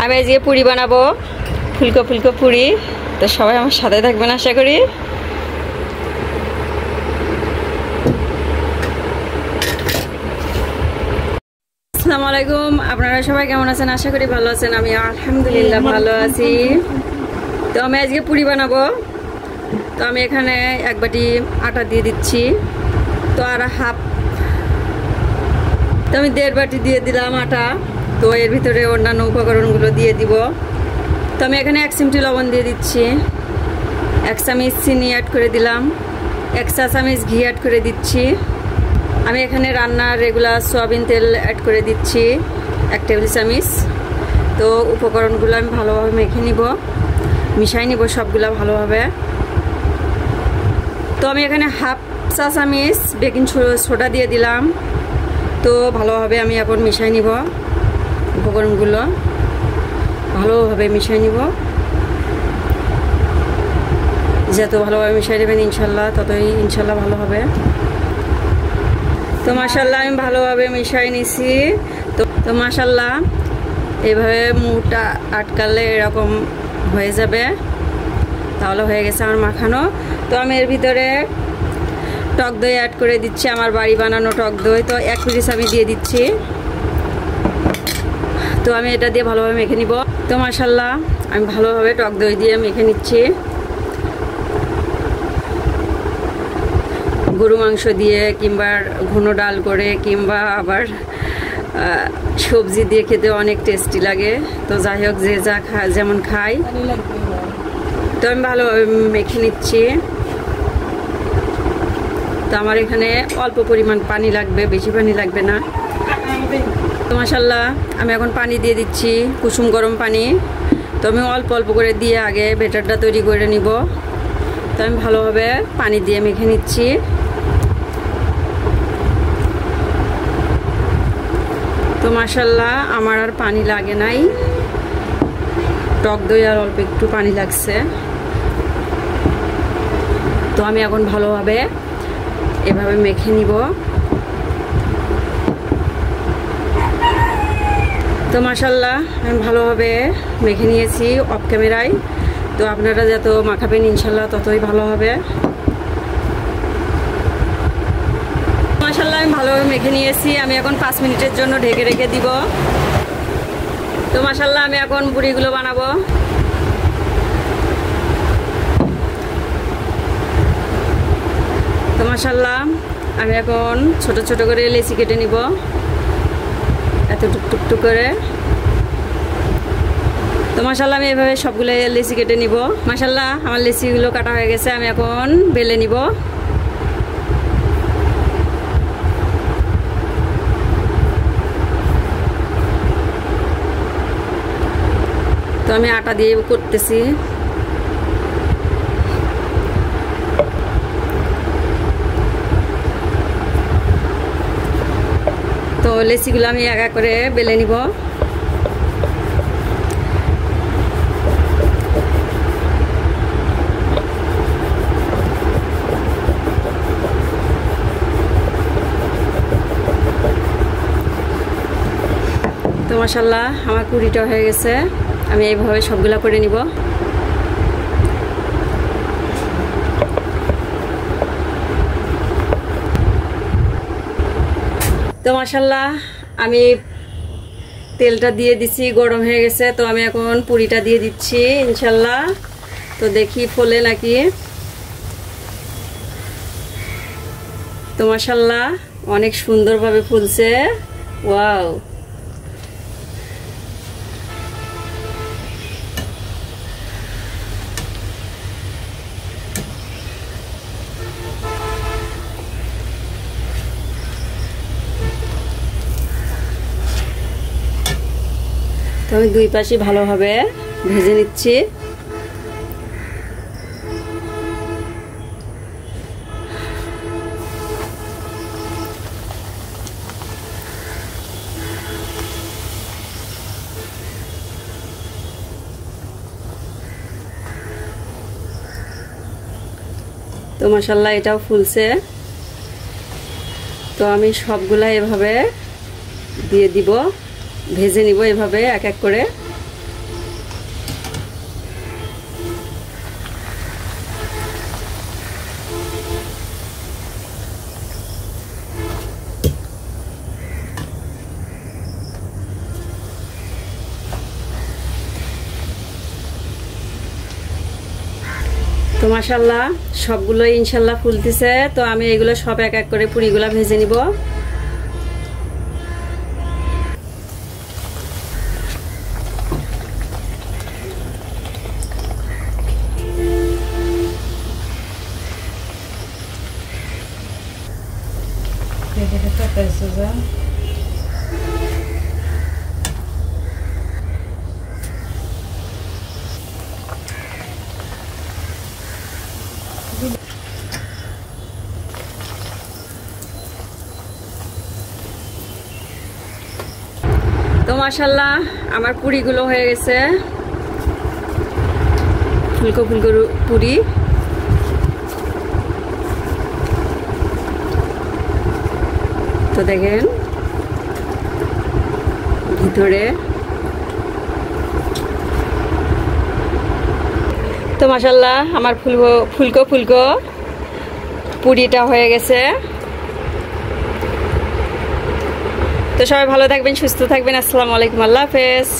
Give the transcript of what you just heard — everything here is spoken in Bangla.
আমি আজকে পুরি বানাবো, ফুলকো ফুলকো পুরি। তো সবাই আমার সাথে থাকবেন আশা করি। আসসালামু আলাইকুম, আপনারা সবাই কেমন আছেন? আশা করি ভালো আছেন। আমি আলহামদুলিল্লাহ ভালো আছি। তো আমি আজকে পুরি বানাবো। তো আমি এখানে এক বাটি আটা দিয়ে দিচ্ছি, তো আর হাফ, তো আমি 1.5 বাটি দিয়ে দিলাম আটা। তো এর ভিতরে অন্যান্য উপকরণগুলো দিয়ে দিব। তো আমি এখানে 1 চিমটি লবণ দিয়ে দিচ্ছি, 1 চামচ চিনি অ্যাড করে দিলাম, 1 চা চামচ ঘি অ্যাড করে দিচ্ছি। আমি এখানে রান্নার রেগুলার সয়াবিন তেল অ্যাড করে দিচ্ছি 1 টেবিল চামচ। তো উপকরণগুলো আমি ভালোভাবে মেখে নিব, মিশাই নিব সবগুলো ভালোভাবে। তো আমি এখানে হাফ চা চামচ বেকিং সোডা দিয়ে দিলাম। তো ভালোভাবে আমি এখন মিশাই নিব, উপকরণগুলো ভালোভাবে মিশাই নিব। যত ভালোভাবে মিশাই নেবেন ইনশাল্লাহ ততই ইনশাল্লাহ ভালো হবে। তো মাশাল্লাহ আমি ভালোভাবে মিশাই নিছি। তো মাশাল্লাহ এইভাবে মুখটা আটকালে এরকম হয়ে যাবে, তাহলে হয়ে গেছে আমার মাখানো। তো আমি এর ভিতরে টক দই অ্যাড করে দিচ্ছি, আমার বাড়ি বানানো টক দই। তো 1 পিস আমি দিয়ে দিচ্ছি। তো আমি এটা দিয়ে ভালোভাবে মেখে নিব। তো মাশাল্লাহ আমি ভালোভাবে টক দই দিয়ে মেখে নিচ্ছি। গরু মাংস দিয়ে কিংবা ঘন ডাল করে কিংবা আবার সবজি দিয়ে খেতে অনেক টেস্টি লাগে। তো যাই হোক, যে যা যেমন খাই। তো আমি ভালোভাবে মেখে নিচ্ছি। তো আমার এখানে অল্প পরিমাণ পানি লাগবে, বেশি পানি লাগবে না। তো মাশাল্লাহ আমি এখন পানি দিয়ে দিচ্ছি, কুসুম গরম পানি। তো আমি অল্প অল্প করে দিয়ে আগে ব্যাটারটা তৈরি করে নিব। তো আমি ভালোভাবে পানি দিয়ে মেখে নিচ্ছি। তো মাশাল্লাহ আমার আর পানি লাগে নাই, টক দই আর অল্প একটু পানি লাগছে। তো আমি এখন ভালোভাবে এভাবে মেখে নিব। তো মাশাল্লাহ আমি ভালোভাবে মেখে নিয়েছি অফ ক্যামেরায়। তো আপনারা যত মাখাবেন ইনশাল্লাহ ততই ভালো হবে। মাশাল্লাহ আমি ভালোভাবে মেখে নিয়েছি। আমি এখন 5 মিনিটের জন্য ঢেকে রেখে দিব। তো মাশাল্লাহ আমি এখন পুরিগুলো বানাবো। তো মাশাল্লাহ আমি এখন ছোট ছোট করে লেচি কেটে নিব, এত টুকটুক করে। তো মাশাল্লাহ আমি এভাবে সবগুলো লেচি কেটে নিব। মাশাল্লাহ আমার লেচিগুলো কাটা হয়ে গেছে। আমি এখন বেলে নিব। তো আমি আটা দিয়ে করতেছি। তো লেচিগুলো আমি এক এক করে বেলে নিব। তো মাশাল্লাহ আমার পুরিটা হয়ে গেছে। আমি এইভাবে সবগুলা করে নিব। তো মাশাল্লাহ আমি তেলটা দিয়ে দিচ্ছি, গরম হয়ে গেছে। তো আমি এখন পুরিটা দিয়ে দিচ্ছি ইনশাল্লাহ। তো দেখি ফোলে নাকি। তো মাশাল্লাহ অনেক সুন্দরভাবে ফুলছে। ওয়াও, তো আমি 2 পাশই ভালোভাবে ভেজে নিচ্ছি। তো মাশাল্লাহ এটাও ফুলছে। তো আমি সবগুলা এভাবে দিয়ে দিব, ভেজে নিব এভাবে এক এক করে। তো মাশাআল্লাহ সবগুলো ইনশাআল্লাহ ফুলতেছে। তো আমি এগুলো সব এক এক করে পুরিগুলো ভেজে নিব। তো মাশাআল্লাহ আমার পুরিগুলো হয়ে গেছে, ফুলকো ফুলকো পুরি। তো দেখেন ভিতরে। তো মাশাআল্লাহ আমার ফুলকো ফুলকো পুরিটা হয়ে গেছে। তো সবাই ভালো থাকবেন, সুস্থ থাকবেন। আসসালামু আলাইকুম, আল্লাহ হাফেজ।